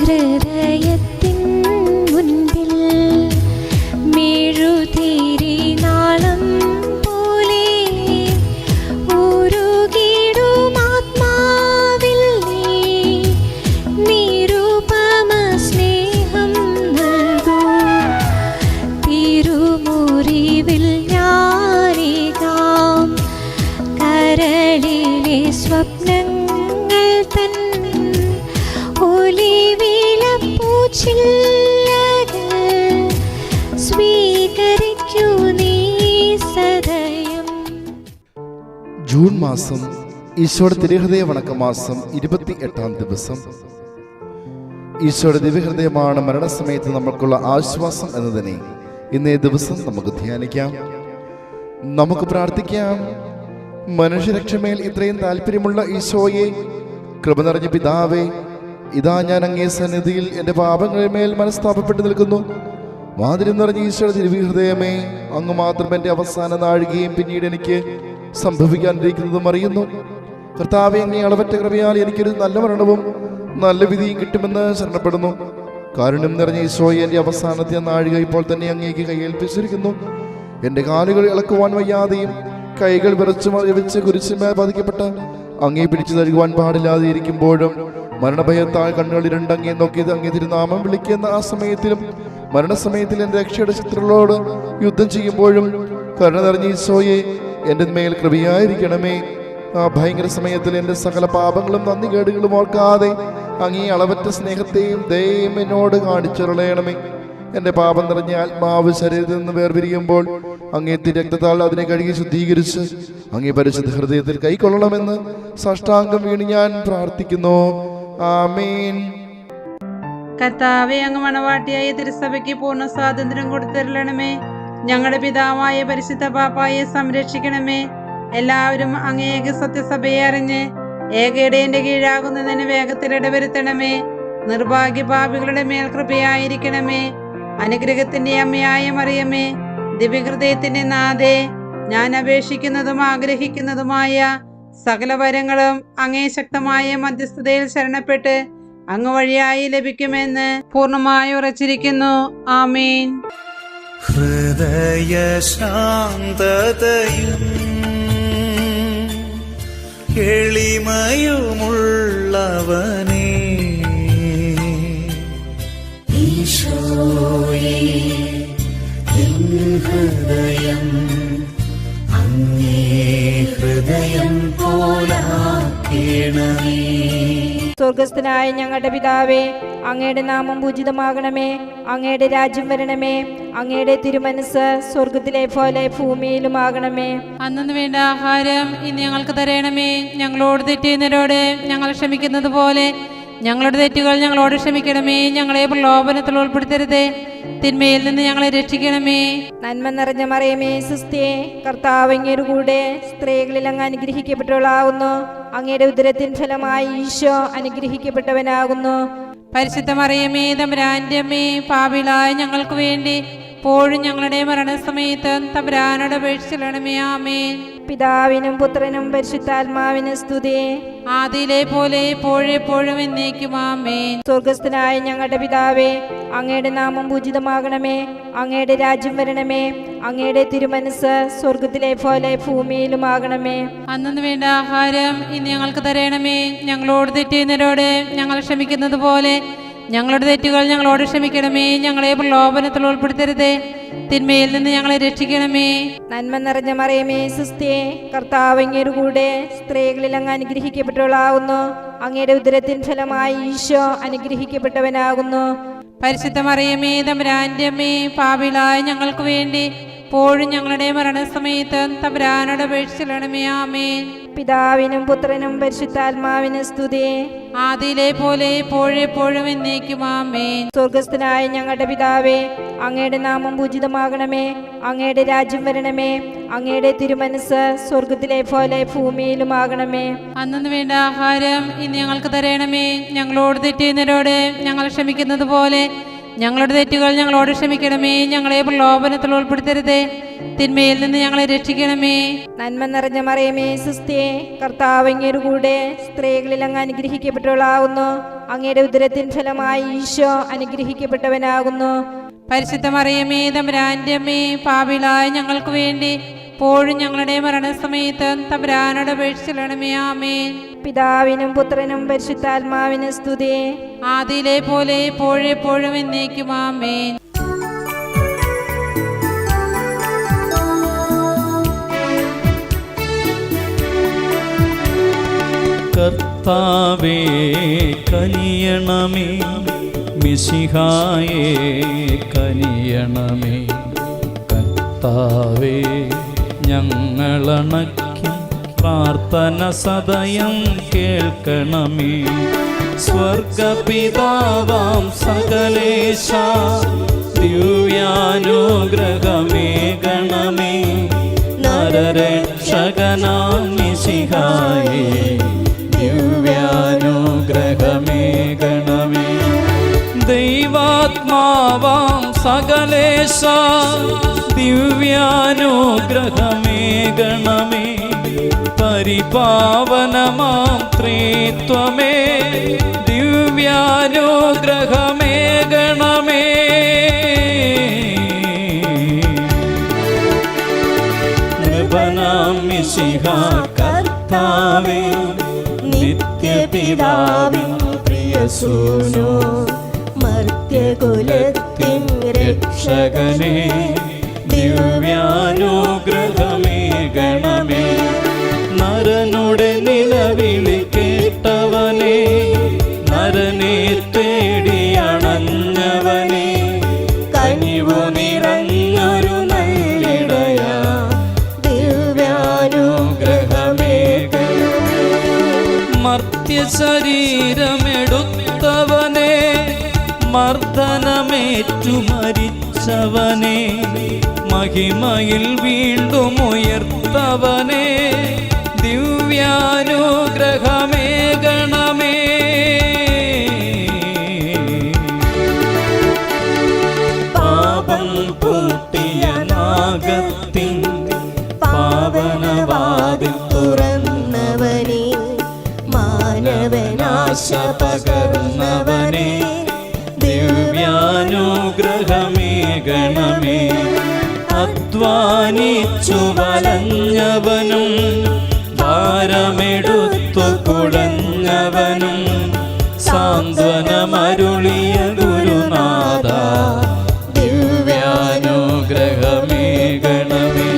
ഹൃദയത്തിൻ മുൻപിൽ മെഴുതിരി നാളം പോലെ ഉരുകിടും ആത്മാവിൽ നീ നിരുപമ സ്നേഹം നൽകൂ. തിരുമുറിവിൽ ഞാനേകാം കരളിലെ സ്വപ്നങ്ങൾ തൻ സ്വീകരിക്കൂ നീ സദയം. ജൂൺ മാസം ഈശോയുടെ തിരുഹൃദയ വണക്കമാസം 28-ാം ദിവസം. ഈശോയുടെ ദിവ്യഹൃദയമാണ് മരണസമയത്ത് നമുക്കുള്ള ആശ്വാസം എന്നതിനെ ഇന്നേ ദിവസം നമുക്ക് ധ്യാനിക്കാം. നമുക്ക് പ്രാർത്ഥിക്കാം. മനുഷ്യരക്ഷമേൽ ഇത്രയും താല്പര്യമുള്ള ഈശോയെ, കൃപ നിറഞ്ഞ പിതാവേ, ഇതാ ഞാൻ അങ്ങേ സന്നിധിയിൽ എൻ്റെ പാപങ്ങളിന്മേൽ മനസ്താപപ്പെട്ടു നിൽക്കുന്നു. മാധുര്യം നിറഞ്ഞ ഈശോയുടെ ദിവ്യഹൃദയമേ, അങ്ങ് മാത്രം എൻ്റെ അവസാന നാഴികയും പിന്നീട് എനിക്ക് സംഭവിക്കാനിരിക്കുന്നതും അറിയുന്നു. കർത്താവേ, അങ്ങേ അളവറ്റ കൃപയാൽ എനിക്കൊരു നല്ല മരണവും നല്ല വിധിയും കിട്ടുമെന്ന് ശരണപ്പെടുന്നു. കാരുണ്യം നിറഞ്ഞ ഈശോയെ, എൻ്റെ അവസാനത്തെ നാഴിക ഇപ്പോൾ തന്നെ അങ്ങേക്ക് കൈയേൽപ്പിച്ചിരിക്കുന്നു. എൻ്റെ കാലുകൾ ഇളക്കുവാൻ വയ്യാതെയും കൈകൾ വിറച്ച് കുരിശിന്മേൽ ബാധിക്കപ്പെട്ട അങ്ങേ പിടിച്ചു തരുവാൻ പാടില്ലാതെ ഇരിക്കുമ്പോഴും മരണഭയത്താൽ കണ്ണുകൾ രണ്ടങ്ങേ നോക്കിയത് അങ്ങേ തിരുനാമം വിളിക്കുന്ന ആ സമയത്തിലും മരണസമയത്തിൽ എൻ്റെ രക്ഷയുടെ ശത്രുക്കളോട് യുദ്ധം ചെയ്യുമ്പോഴും കരുണ നിറഞ്ഞ ഈശോയെ, എൻ്റെ മേൽ കൃപയായിരിക്കണമേ. ആ ഭയങ്കര സമയത്തിൽ എൻ്റെ സകല പാപങ്ങളും നന്ദികേടുകളും ഓർക്കാതെ അങ്ങേ അളവറ്റ സ്നേഹത്തെയും ദയയും എന്നോട് കാണിച്ചുരളയണമേ. എൻ്റെ പാപം നിറഞ്ഞ ആത്മാവ് ശരീരത്തിൽ നിന്ന് വേർപിരിയുമ്പോൾ അങ്ങേ രക്തത്താൽ അതിനെ കഴുകി ശുദ്ധീകരിച്ച് അങ്ങേ പരിശുദ്ധ ഹൃദയത്തിൽ കൈക്കൊള്ളണമെന്ന് സാഷ്ടാംഗം വീണ് ഞാൻ പ്രാർത്ഥിക്കുന്നു. ആമേൻ. കർത്താവേ, അങ്ങ് മണവാട്ടിയായ തിരുസഭയ്ക്ക് പൂർണ്ണ സ്വാതന്ത്ര്യം കൊടുത്തരണമേ. ഞങ്ങളുടെ പിതാവായ പരിശുദ്ധ പാപ്പായെ സംരക്ഷിക്കണമേ. എല്ലാവരും അങ്ങേക സത്യസഭയെ അറിഞ്ഞ് ഏകയിടേന്റെ കീഴാകുന്നതിന് വേഗത്തിൽ ഇടവരുത്തണമേ. നിർഭാഗ്യ പാപികളുടെ മേൽ കൃപയായിരിക്കണമേ. അനുഗ്രഹത്തിന്റെ അമ്മയായ മറിയമേ, ദിവ്യഹൃദയത്തിന്റെ നാഥേ, ഞാൻ അപേക്ഷിക്കുന്നതും ആഗ്രഹിക്കുന്നതുമായ സകല വരങ്ങളും അങ്ങേ ശക്തമായ മധ്യസ്ഥതയിൽ ശരണപ്പെട്ട് അങ്ങ് വഴിയായി ലഭിക്കുമെന്ന് പൂർണ്ണമായി ഉറച്ചിരിക്കുന്നു. ആമേൻ. ഹൃദയ ശാന്തതയും എളിമയുമുള്ളവനേ, ഈശോയേ, എൻ ഹൃദയം അങ്ങേ ഹൃദയം പോലാക്കേണമേ. സ്വർഗസ്ഥനായ ഞങ്ങളുടെ പിതാവേ, അങ്ങയുടെ നാമം പൂജിതമാകണമേ. അങ്ങയുടെ രാജ്യം വരണമേ. അങ്ങയുടെ തിരുമനസ് സ്വർഗത്തിലെ പോലെ ഭൂമിയിലുമാകണമേ. അന്നു വേണ്ട ആഹാരം ഇന്ന് ഞങ്ങൾക്ക് തരണമേ. ഞങ്ങളോട് തെറ്റുന്നവരോട് ഞങ്ങൾ ക്ഷമിക്കുന്നത് പോലെ ഞങ്ങളുടെ തെറ്റുകൾ ഞങ്ങളോട് ക്ഷമിക്കണമേ. ഞങ്ങളെ പ്രലോഭനത്തിൽ ഉൾപ്പെടുത്തരുതേ, തിന്മയിൽ നിന്ന് ഞങ്ങളെ രക്ഷിക്കണമേ. നന്മ നിറഞ്ഞ മറിയമേ, സുസ്ഥിയേ, കർത്താവ് അങ്ങയുടെ കൂടെ സ്ത്രീകളിൽ അങ്ങ് അനുഗ്രഹിക്കപ്പെട്ടവളാകുന്നു. അങ്ങയുടെ ഉദരത്തിൻ ഫലമായി ഈശോ അനുഗ്രഹിക്കപ്പെട്ടവനാകുന്നു. പരിശുദ്ധ മറിയമേ, തമ്പുരാന്റെ അമ്മേ, പാപികളായ ഞങ്ങൾക്ക് വേണ്ടി ഇപ്പോഴും ഞങ്ങളുടെ മരണസമയത്തും തമ്പുരാനോട് അപേക്ഷിക്കണമേ. ആമേൻ. പിതാവിനും പുത്രനും പരിശുദ്ധാത്മാവിനും സ്തുതി, ആദിയിലെ പോലെ എപ്പോഴും എന്നേക്കും. ആമേൻ. സ്വർഗസ്ഥനായ ഞങ്ങളുടെ പിതാവേ, അങ്ങയുടെ നാമം പൂജിതമാകണമേ. അങ്ങയുടെ രാജ്യം വരണമേ. അങ്ങയുടെ തിരുമനസ് സ്വർഗത്തിലെ പോലെ ഭൂമിയിലുമാകണമേ. അന്നു വേണ്ട ആഹാരം ഇന്ന് ഞങ്ങൾക്ക് തരണമേ. ഞങ്ങളോട് തെറ്റുന്നവരോട് ഞങ്ങൾ ക്ഷമിക്കുന്നത് പോലെ ഞങ്ങളുടെ തെറ്റുകൾ ഞങ്ങളോട് ക്ഷമിക്കണമേ. ഞങ്ങളെ പ്രലോഭനത്തിൽ ഉൾപ്പെടുത്തരുതേ, തിന്മയിൽ നിന്ന് ഞങ്ങളെ രക്ഷിക്കണമേ. നന്മ നിറഞ്ഞ മറിയമേ, സുസ്ഥിയേ, കർത്താവ് അങ്ങയുടെ കൂടെ സ്ത്രീകളിൽ അങ്ങ് അനുഗ്രഹിക്കപ്പെട്ടവളാകുന്നു. അങ്ങയുടെ ഉദരത്തിൻ ഫലമായി ഈശോ അനുഗ്രഹിക്കപ്പെട്ടവനാകുന്നു. പരിശുദ്ധ മറിയമേ, തമ്പുരാന്റെ അമ്മേ, പാപികളായ ഞങ്ങൾക്ക് വേണ്ടി ഇപ്പോഴും ഞങ്ങളുടെ മരണസമയത്തും തമ്പുരാനോട് അപേക്ഷിക്കണമേ. ആമേൻ. പിതാവിനും പുത്രനും പരിശുദ്ധാത്മാവിനും സ്തുതി, ആദിയിലെ പോലെ എപ്പോഴും എന്നേക്കും. ആമേൻ. സ്വർഗസ്ഥനായ ഞങ്ങളുടെ പിതാവേ, അങ്ങയുടെ നാമം പൂജിതമാകണമേ. അങ്ങയുടെ രാജ്യം വരണമേ. അങ്ങയുടെ തിരുമനസ് സ്വർഗത്തിലെ പോലെ ഭൂമിയിലുമാകണമേ. അന്നു വേണ്ട ആഹാരം ഇന്ന് ഞങ്ങൾക്ക് തരണമേ. ഞങ്ങളോട് തെറ്റുന്നവരോട് ഞങ്ങൾ ക്ഷമിക്കുന്നത് പോലെ ഞങ്ങളുടെ തെറ്റുകൾ ഞങ്ങളോട് ക്ഷമിക്കണമേ. ഞങ്ങളെ പ്രലോഭനത്തിൽ ഉൾപ്പെടുത്തരുതേ, തിന്മയിൽ നിന്ന് ഞങ്ങളെ രക്ഷിക്കണമേ. നന്മ നിറഞ്ഞ മറിയമേ സുസ്ഥിയേ, കർത്താവ് അങ്ങയുടെ കൂടെ സ്ത്രീകളിൽ അങ്ങ് അനുഗ്രഹിക്കപ്പെട്ടവളാകുന്നു. അങ്ങയുടെ ഉദരത്തിൻ ഫലമായി ഈശോ അനുഗ്രഹിക്കപ്പെട്ടവനാകുന്നു. പരിശുദ്ധ മറിയമേ തമ്പുരാന്റെ അമ്മേ, പാപികളായ ഞങ്ങൾക്ക് വേണ്ടി ഇപ്പോഴും ഞങ്ങളുടെ മരണസമയത്ത് തമ്പുരാനോട് അപേക്ഷിക്കണമേ. ആമേൻ. പിതാവിനും പുത്രനും പരിശുദ്ധാത്മാവിനും സ്തുതി. ആദിയിലെ പോലെ എപ്പോഴും എന്നേക്കും. ആമേൻ. കർത്താവേ കനിയണമേ, മിശിഹായേ കനിയണമേ. കർത്താവേ ഞങ്ങളണയ്ക്കും പ്രാർത്ഥന സദയം കേൾക്കണമേ. സ്വർഗപിതാവാം സകലേശ ദിവ്യാനുഗ്രഹമേകണമേ. നരരക്ഷകനാം മിശിഹായേ ദിവ്യാനുഗ്രഹമേകണമേ. ദൈവാത്മാവാം സകലേശ ദിവ്യാനുഗ്രഹമേകണമേ. പരിപാവനമാം ത്രിത്വമേ ദിവ്യാനുഗ്രഹമേകണമേ. നൃപനാം മിശിഹാ കർത്താവേ, നിത്യപിതാവിൻ പ്രിയസൂനോ, മർത്യകുലത്തിൻ രക്ഷകനേ ദിവ്യാനുഗ്രഹമേകണമേ. നരനുടെ നിലവിളി കേട്ടവനേ, നരനെ തേടിയണഞ്ഞവനേ, കനിവു നിറഞ്ഞൊരു നല്ലിടയാ ദിവ്യാനുഗ്രഹമേകണമേ. മർത്യശരീരമെടുത്തവനേ, മർദ്ദനമേറ്റു മരിച്ചവനേ, മഹിമയിൽ വീണ്ടും ഉയർത്തവനേ ദിവ്യാനുഗ്രഹമേകണമേ. പാപം പൂട്ടിയ നാഗത്തിൻ പാവനവാതിൽ തുറന്നവനേ, മാനവനാശ പകർന്നവനേ ദിവ്യാനുഗ്രഹമേകണമേ. അധ്വാനിച്ചു വലഞ്ഞവനും ഭാരമെടുത്തു കുഴഞ്ഞവനും സാന്ത്വനമരുളിയ ഗുരുനാഥ ദിവ്യാനുഗ്രഹമേകണമേ.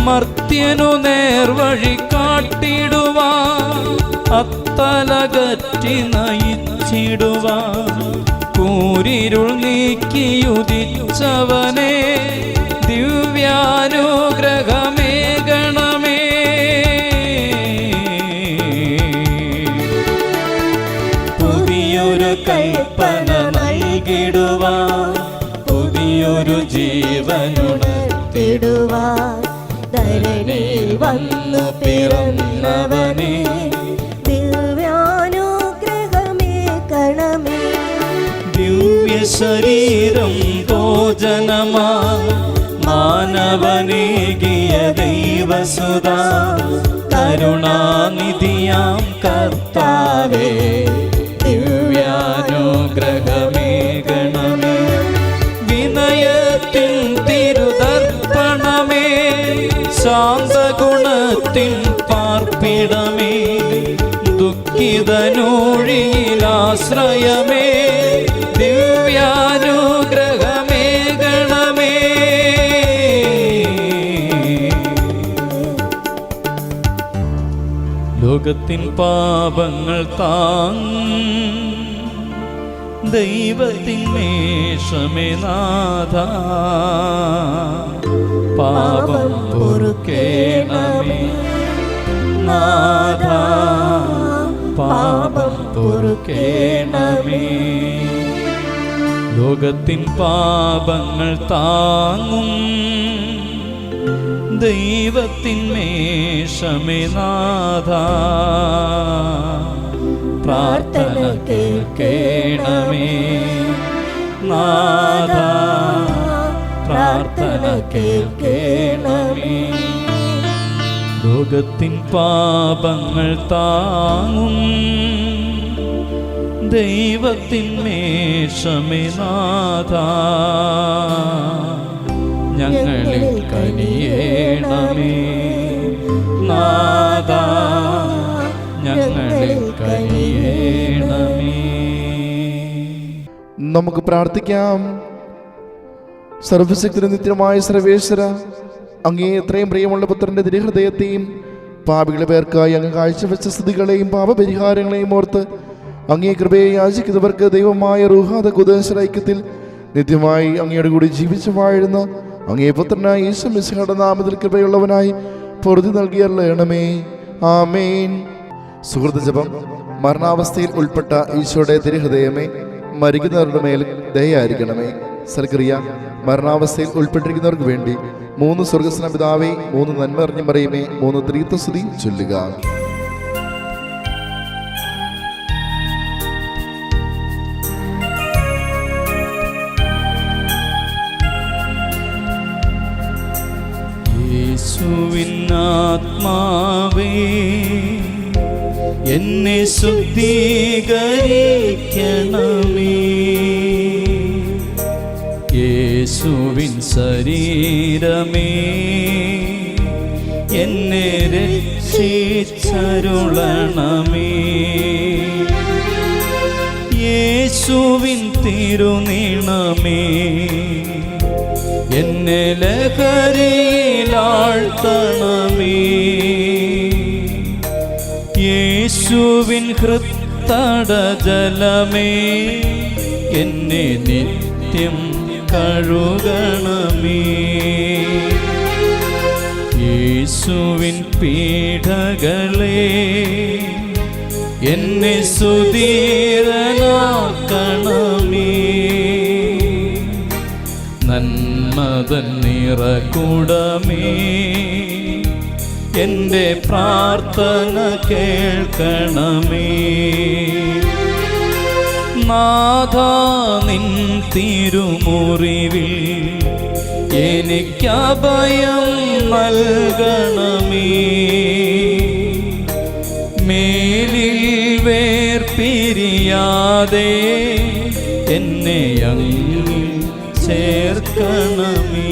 മർത്യനു നേർവഴി കാട്ടിടുവാൻ, അത്തലകറ്റി നയിച്ചിടുവാൻ, കൂരിരുൾ നീക്കിയുദിച്ചവനേ ദിവ്യാനുഗ്രഹമേകണമേ. പുതിയൊരു കൽപ്പന നൽകിടുവാൻ, പുതിയൊരു ജീവനുണർത്തിടുവാൻ, ധരണിയിൽ വന്നു പിറന്നവനേ ദിവ്യാനുഗ്രഹമേകണമേ. ദിവ്യശരീരം ഭോജനമാ മാനവനേകിയ ദൈവസുതാ, കരുണാനിധിയാം കർത്താവേ ദിവ്യാനുഗ്രഹമേകണമേ. വിനയത്തിൻ തിരുതർപ്പണമേ, ശാന്തഗുണത്തിൻ പാർപ്പിടമേ, ദുഃഖിതനൂഴിയിലാശ്രയമേ ദിവ്യാനുഗ്രഹമേകണമേ. ലോകത്തിൻ പാപങ്ങൾ താങ്ങും ദൈവത്തിൻ മേഷമേ നാഥ, പാപം പൊറുക്കേണമേ നാഥ, പാപം പൊറുക്കേണമേ. ലോകത്തിൻ പാപങ്ങൾ താങ്ങും ദൈവത്തിൻ മേഷമേ നാഥ, പ്രാർത്ഥന കേൾക്കേണമേ നാഥ പ്രാർത്ഥന കേൾക്കണമേ. ലോകത്തിൻ പാപങ്ങൾ താങ്ങും ദൈവത്തിൻ മേഷമേ നാഥ ഞങ്ങളിൽ കനിയേണമേ. നാഥ ഞങ്ങളിൽ കനിയേണമേ. നമുക്ക് പ്രാർത്ഥിക്കാം. സർവശക്തനും നിത്യമായ സർവേശ്വര, അങ്ങേ എത്രയും പ്രിയമുള്ള പുത്രന്റെ തിരുഹൃദയത്തെയും പാപികളെ പേർക്കായി അങ്ങ് കാഴ്ചവെച്ച സ്തുതികളെയും പാപപരിഹാരങ്ങളെയും ഓർത്ത് അങ്ങേ കൃപയെ യാചിക്കുന്നവർക്ക് ദൈവമായ റൂഹാദ ഖുദ്ദൂസ് ഐക്യത്തിൽ നിത്യമായി അങ്ങയുടെ കൂടി ജീവിച്ചു വാഴുന്ന അങ്ങേ പുത്രനായ യേശു മിശിഹായുടെ നാമത്തിൽ കൃപയുള്ളവനായി പൊറുതി നൽകിയരുളണമേ. ആമേൻ. സുഹൃത്ത് ജപം. മരണാവസ്ഥയിൽ ഉൾപ്പെട്ട ഈശോയുടെ തിരുഹൃദയമേ, മരിക്കുന്നവരുടെ മേൽ ദയയായിരിക്കണമേ. സൽക്രിയ. മരണാവസ്ഥയിൽ ഉൾപ്പെട്ടിരിക്കുന്നവർക്ക് വേണ്ടി 3 സ്വർഗ്ഗസ്ഥന പിതാവേ, 3 നന്മ അറിഞ്ഞ മറിയമേ, 3 ത്രിത്വസ്തുതി ചൊല്ലുക. യേശുവിനാത്മാവേ എന്നെ ശുദ്ധീകരിക്കണമേ. യേശുവിൻ ശരീരമേ എന്നെ രക്ഷിച്ചരുളണമേ. യേശുവിൻ തിരുനിണമേ എന്നെ ലഹരിയിലാഴ്ത്തണമേ. യേശുവിൻ ഹൃത്തടജലമേ എന്നെ നിത്യം കഴുകണമേ. യേശുവിൻ പീഡകളെ എന്നെ സുധീരനാക്കണമേ. നന്മതൻ നിറകുടമേ എൻ്റെ പ്രാർത്ഥന കേൾക്കണമേ. നാഥ നിൻ തിരുമുറിവിൽ എനിക്കഭയം നൽകണമേ. മേലിൽ വേർപിരിയാതെ എന്നെ അങ്ങിൽ ചേർക്കണമേ.